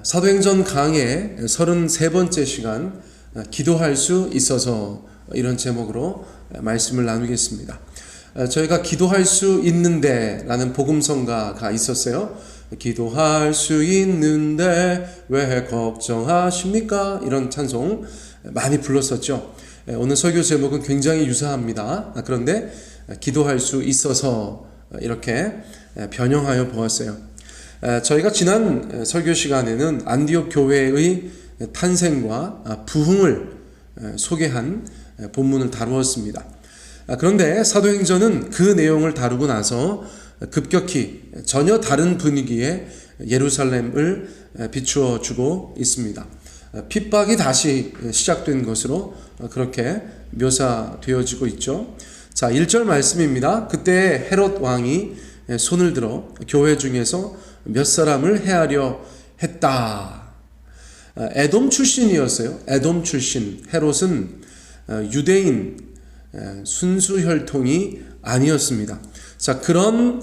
사도행전 강의 33번째 시간 기도할 수 있어서 이런 제목으로 말씀을 나누겠습니다. 저희가 기도할 수 있는데 라는 복음성가가 있었어요. 기도할 수 있는데 왜 걱정하십니까? 이런 찬송 많이 불렀었죠. 오늘 설교 제목은 굉장히 유사합니다. 그런데 기도할 수 있어서 이렇게 변형하여 보았어요. 저희가 지난 설교 시간에는 안디옥 교회의 탄생과 부흥을 소개한 본문을 다루었습니다. 그런데 사도행전은 그 내용을 다루고 나서 급격히 전혀 다른 분위기의 예루살렘을 비추어 주고 있습니다. 핍박이 다시 시작된 것으로 그렇게 묘사되어지고 있죠. 자, 1절 말씀입니다. 그때 헤롯 왕이 손을 들어 교회 중에서 몇 사람을 해하려 했다. 에돔 출신이었어요. 에돔 출신. 헤롯은 유대인 순수 혈통이 아니었습니다. 자, 그런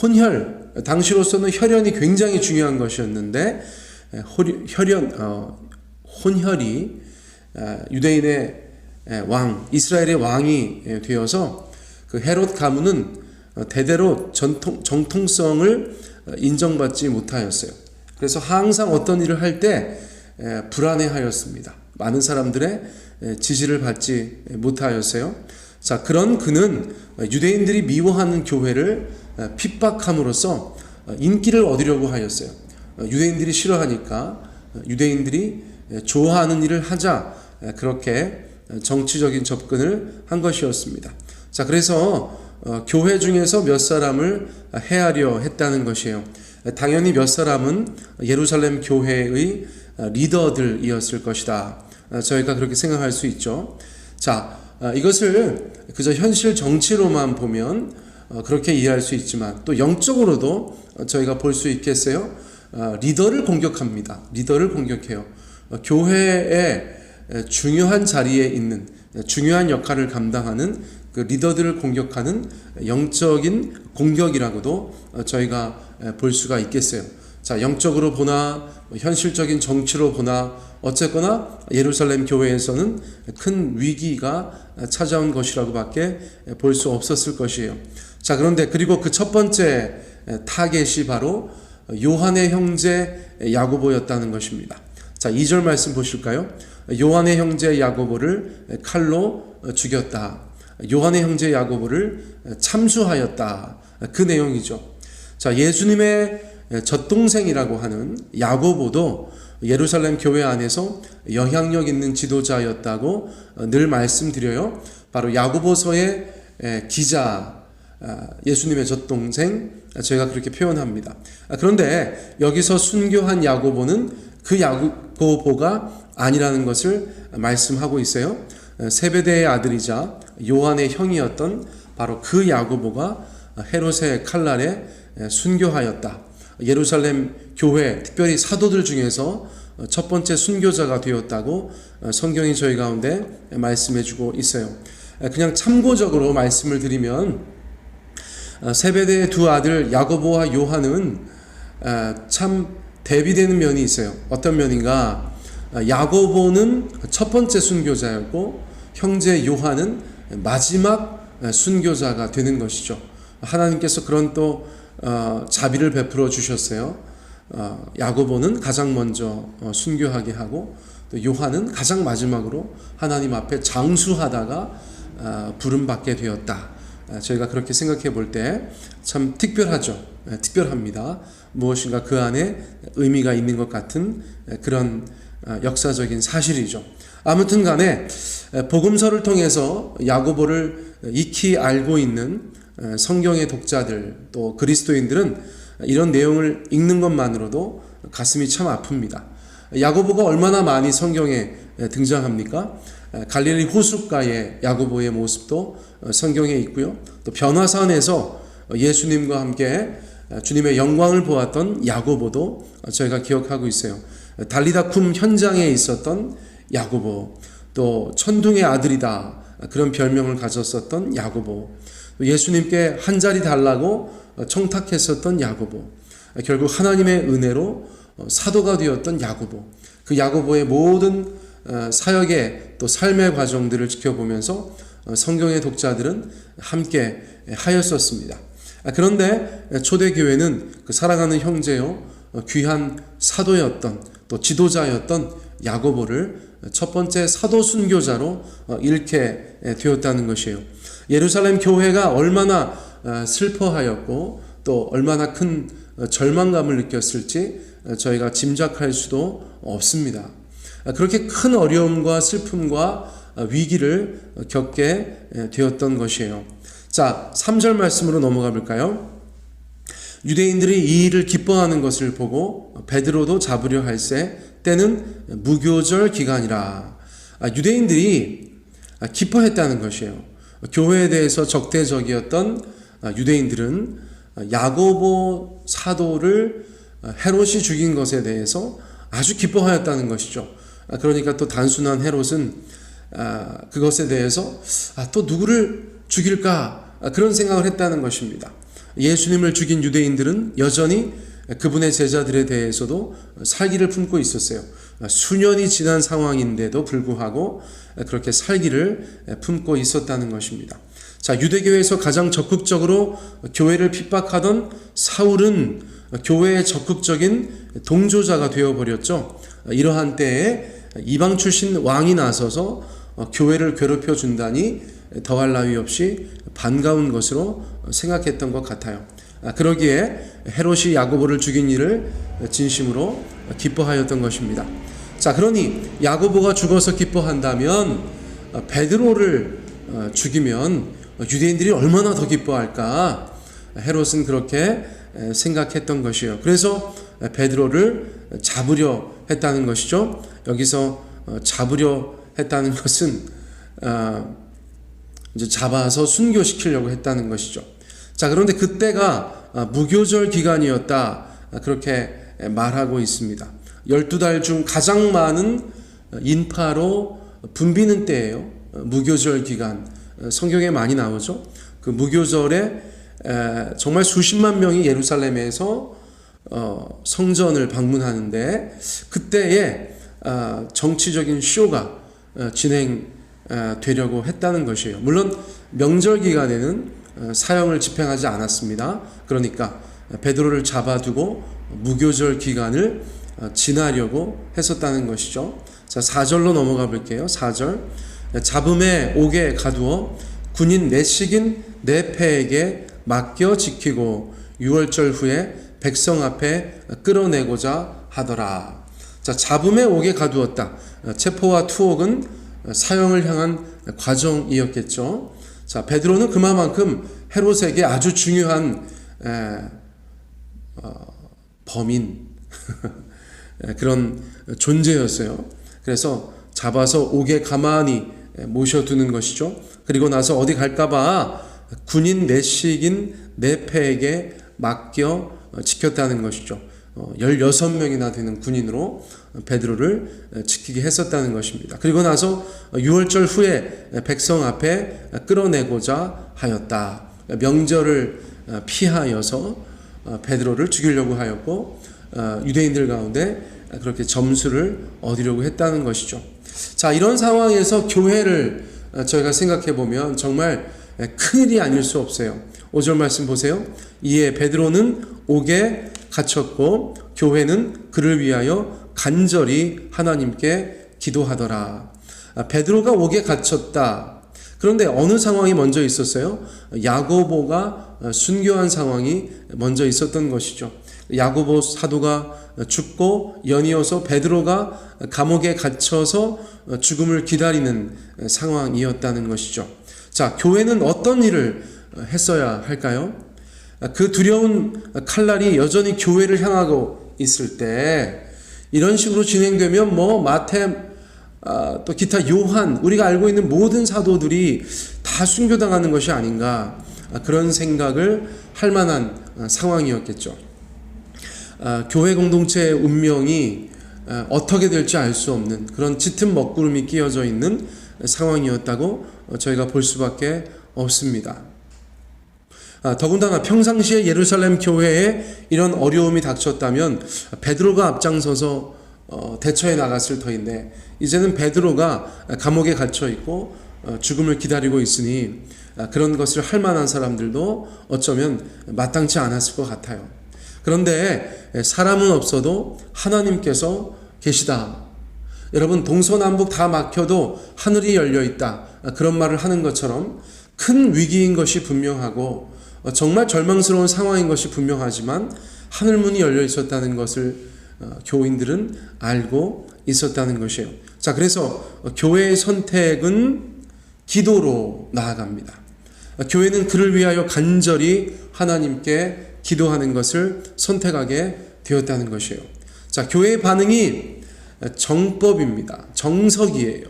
혼혈, 당시로서는 혈연이 굉장히 중요한 것이었는데 혼혈이 유대인의 왕, 이스라엘의 왕이 되어서 그 헤롯 가문은 대대로 정통성을 인정받지 못하였어요. 그래서 항상 어떤 일을 할 때 불안해하였습니다. 많은 사람들의 지지를 받지 못하였어요. 자, 그런 그는 유대인들이 미워하는 교회를 핍박함으로써 인기를 얻으려고 하였어요. 유대인들이 싫어하니까 유대인들이 좋아하는 일을 하자, 그렇게 정치적인 접근을 한 것이었습니다. 자, 그래서 교회 중에서 몇 사람을 해하려 했다는 것이에요. 당연히 몇 사람은 예루살렘 교회의 리더들이었을 것이다. 저희가 그렇게 생각할 수 있죠. 자, 이것을 그저 현실 정치로만 보면 그렇게 이해할 수 있지만 또 영적으로도 저희가 볼 수 있겠어요. 리더를 공격합니다. 리더를 공격해요. 교회의 중요한 자리에 있는 중요한 역할을 감당하는 그 리더들을 공격하는 영적인 공격이라고도 저희가 볼 수가 있겠어요. 자, 영적으로 보나 현실적인 정치로 보나 어쨌거나 예루살렘 교회에서는 큰 위기가 찾아온 것이라고 밖에 볼 수 없었을 것이에요. 자, 그런데 그리고 그 첫 번째 타겟이 바로 요한의 형제 야고보였다는 것입니다. 자, 2절 말씀 보실까요? 요한의 형제 야고보를 칼로 죽였다. 요한의 형제 야고보를 참수하였다. 그 내용이죠. 자, 예수님의 젖동생이라고 하는 야고보도 예루살렘 교회 안에서 영향력 있는 지도자였다고 늘 말씀드려요. 바로 야고보서의 기자, 예수님의 젖동생, 제가 그렇게 표현합니다. 그런데 여기서 순교한 야고보는 그 야고보가 아니라는 것을 말씀하고 있어요. 세베대의 아들이자 요한의 형이었던 바로 그 야고보가 헤롯의 칼날에 순교하였다. 예루살렘 교회, 특별히 사도들 중에서 첫 번째 순교자가 되었다고 성경이 저희 가운데 말씀해주고 있어요. 그냥 참고적으로 말씀을 드리면 세베대의 두 아들 야고보와 요한은 참 대비되는 면이 있어요. 어떤 면인가? 야고보는 첫 번째 순교자였고 형제 요한은 마지막 순교자가 되는 것이죠. 하나님께서 그런 또 자비를 베풀어 주셨어요. 야고보는 가장 먼저 순교하게 하고 또 요한은 가장 마지막으로 하나님 앞에 장수하다가 부름받게 되었다. 저희가 그렇게 생각해 볼 때 참 특별하죠. 특별합니다. 무엇인가 그 안에 의미가 있는 것 같은 그런 역사적인 사실이죠. 아무튼 간에 복음서를 통해서 야고보를 익히 알고 있는 성경의 독자들 또 그리스도인들은 이런 내용을 읽는 것만으로도 가슴이 참 아픕니다. 야고보가 얼마나 많이 성경에 등장합니까? 갈릴리 호숫가의 야고보의 모습도 성경에 있고요. 또 변화산에서 예수님과 함께 주님의 영광을 보았던 야고보도 저희가 기억하고 있어요. 달리다쿰 현장에 있었던 야고보, 또 천둥의 아들이다 그런 별명을 가졌었던 야고보, 예수님께 한 자리 달라고 청탁했었던 야고보, 결국 하나님의 은혜로 사도가 되었던 야고보, 그 야고보의 모든 사역의 또 삶의 과정들을 지켜보면서 성경의 독자들은 함께 하였었습니다. 그런데 초대교회는 그 사랑하는 형제요 귀한 사도였던 또 지도자였던 야고보를 첫 번째 사도 순교자로 잃게 되었다는 것이에요. 예루살렘 교회가 얼마나 슬퍼하였고 또 얼마나 큰 절망감을 느꼈을지 저희가 짐작할 수도 없습니다. 그렇게 큰 어려움과 슬픔과 위기를 겪게 되었던 것이에요. 자, 3절 말씀으로 넘어가 볼까요? 유대인들이 이 일을 기뻐하는 것을 보고 베드로도 잡으려 할새 때는 무교절 기간이라. 유대인들이 기뻐했다는 것이에요. 교회에 대해서 적대적이었던 유대인들은 야고보 사도를 헤롯이 죽인 것에 대해서 아주 기뻐하였다는 것이죠. 그러니까 또 단순한 헤롯은 그것에 대해서 또 누구를 죽일까 그런 생각을 했다는 것입니다. 예수님을 죽인 유대인들은 여전히 그분의 제자들에 대해서도 살기를 품고 있었어요. 수년이 지난 상황인데도 불구하고 그렇게 살기를 품고 있었다는 것입니다. 자, 유대교회에서 가장 적극적으로 교회를 핍박하던 사울은 교회의 적극적인 동조자가 되어버렸죠. 이러한 때에 이방 출신 왕이 나서서 교회를 괴롭혀 준다니 더할 나위 없이 반가운 것으로 생각했던 것 같아요. 그러기에 헤롯이 야고보를 죽인 일을 진심으로 기뻐하였던 것입니다. 자, 그러니 야고보가 죽어서 기뻐한다면 베드로를 죽이면 유대인들이 얼마나 더 기뻐할까? 헤롯은 그렇게 생각했던 것이에요. 그래서 베드로를 잡으려 했다는 것이죠. 여기서 잡으려 했다는 것은 이제 잡아서 순교시키려고 했다는 것이죠. 자, 그런데 그때가 무교절 기간이었다 그렇게 말하고 있습니다. 12달 중 가장 많은 인파로 붐비는 때예요. 무교절 기간. 성경에 많이 나오죠. 그 무교절에 정말 수십만 명이 예루살렘에서 성전을 방문하는데 그때에 정치적인 쇼가 진행되려고 했다는 것이에요. 물론 명절 기간에는 사형을 집행하지 않았습니다. 그러니까 베드로를 잡아두고 무교절 기간을 지나려고 했었다는 것이죠. 자, 4절로 넘어가 볼게요. 4절. 잡음에 옥에 가두어 군인 내식인 내 패에게 맡겨 지키고 6월절 후에 백성 앞에 끌어내고자 하더라. 자, 잡음에 옥에 가두었다. 체포와 투옥은 사형을 향한 과정이었겠죠. 자, 베드로는 그만큼 헤롯에게 아주 중요한 범인 그런 존재였어요. 그래서 잡아서 옥에 가만히 모셔두는 것이죠. 그리고 나서 어디 갈까봐 군인 내식인 내 패에게 맡겨 지켰다는 것이죠. 16명이나 되는 군인으로 베드로를 지키게 했었다는 것입니다. 그리고 나서 6월절 후에 백성 앞에 끌어내고자 하였다. 명절을 피하여서 베드로를 죽이려고 하였고 유대인들 가운데 그렇게 점수를 얻으려고 했다는 것이죠. 자, 이런 상황에서 교회를 저희가 생각해 보면 정말 큰일이 아닐 수 없어요. 5절 말씀 보세요. 이에 베드로는 옥에 갇혔고 교회는 그를 위하여 간절히 하나님께 기도하더라. 베드로가 옥에 갇혔다. 그런데 어느 상황이 먼저 있었어요? 야고보가 순교한 상황이 먼저 있었던 것이죠. 야고보 사도가 죽고 연이어서 베드로가 감옥에 갇혀서 죽음을 기다리는 상황이었다는 것이죠. 자, 교회는 어떤 일을 했어야 할까요? 그 두려운 칼날이 여전히 교회를 향하고 있을 때 이런 식으로 진행되면 마태 또 기타 요한 우리가 알고 있는 모든 사도들이 다 순교당하는 것이 아닌가 그런 생각을 할 만한 상황이었겠죠. 교회 공동체의 운명이 어떻게 될지 알 수 없는 그런 짙은 먹구름이 끼어져 있는 상황이었다고 저희가 볼 수밖에 없습니다. 더군다나 평상시에 예루살렘 교회에 이런 어려움이 닥쳤다면 베드로가 앞장서서 대처해 나갔을 터인데, 이제는 베드로가 감옥에 갇혀 있고 죽음을 기다리고 있으니 그런 것을 할 만한 사람들도 어쩌면 마땅치 않았을 것 같아요. 그런데 사람은 없어도 하나님께서 계시다. 여러분, 동서남북 다 막혀도 하늘이 열려 있다. 그런 말을 하는 것처럼 큰 위기인 것이 분명하고 정말 절망스러운 상황인 것이 분명하지만 하늘문이 열려 있었다는 것을 교인들은 알고 있었다는 것이에요. 자, 그래서 교회의 선택은 기도로 나아갑니다. 교회는 그를 위하여 간절히 하나님께 기도하는 것을 선택하게 되었다는 것이에요. 자, 교회의 반응이 정법입니다. 정석이에요.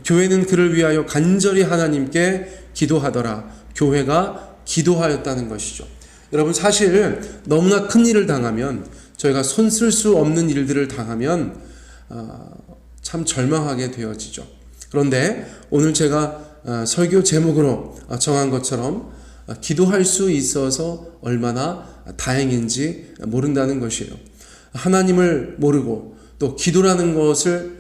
교회는 그를 위하여 간절히 하나님께 기도하더라. 교회가 기도하였다는 것이죠. 여러분, 사실 너무나 큰 일을 당하면, 저희가 손 쓸 수 없는 일들을 당하면 참 절망하게 되어지죠. 그런데 오늘 제가 설교 제목으로 정한 것처럼 기도할 수 있어서 얼마나 다행인지 모른다는 것이에요. 하나님을 모르고 또 기도라는 것을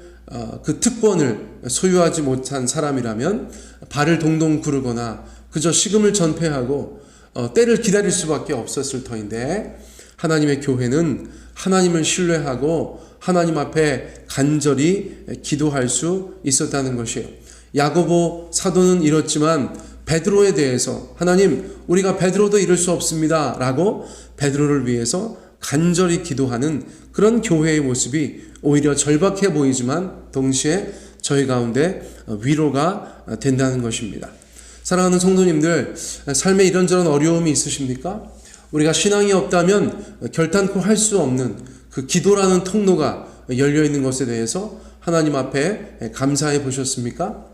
그 특권을 소유하지 못한 사람이라면 발을 동동 구르거나 그저 식음을 전폐하고 때를 기다릴 수밖에 없었을 터인데, 하나님의 교회는 하나님을 신뢰하고 하나님 앞에 간절히 기도할 수 있었다는 것이에요. 야고보 사도는 이렇지만 베드로에 대해서 하나님, 우리가 베드로도 이룰 수 없습니다 라고 베드로를 위해서 간절히 기도하는 그런 교회의 모습이 오히려 절박해 보이지만 동시에 저희 가운데 위로가 된다는 것입니다. 사랑하는 성도님들, 삶에 이런저런 어려움이 있으십니까? 우리가 신앙이 없다면 결단코 할 수 없는 그 기도라는 통로가 열려 있는 것에 대해서 하나님 앞에 감사해 보셨습니까?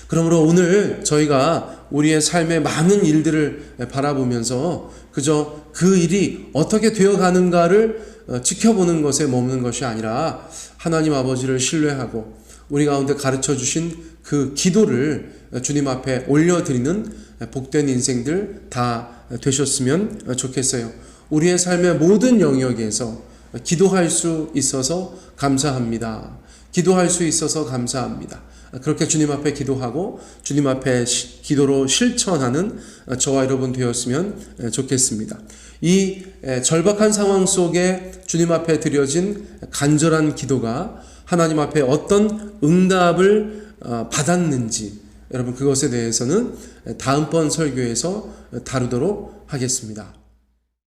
그러므로 오늘 저희가 우리의 삶의 많은 일들을 바라보면서 그저 그 일이 어떻게 되어가는가를 지켜보는 것에 머무는 것이 아니라 하나님 아버지를 신뢰하고 우리 가운데 가르쳐 주신 그 기도를 주님 앞에 올려드리는 복된 인생들 다 되셨으면 좋겠어요. 우리의 삶의 모든 영역에서 기도할 수 있어서 감사합니다. 기도할 수 있어서 감사합니다. 그렇게 주님 앞에 기도하고 주님 앞에 기도로 실천하는 저와 여러분 되었으면 좋겠습니다. 이 절박한 상황 속에 주님 앞에 드려진 간절한 기도가 하나님 앞에 어떤 응답을 받았는지, 여러분 그것에 대해서는 다음번 설교에서 다루도록 하겠습니다.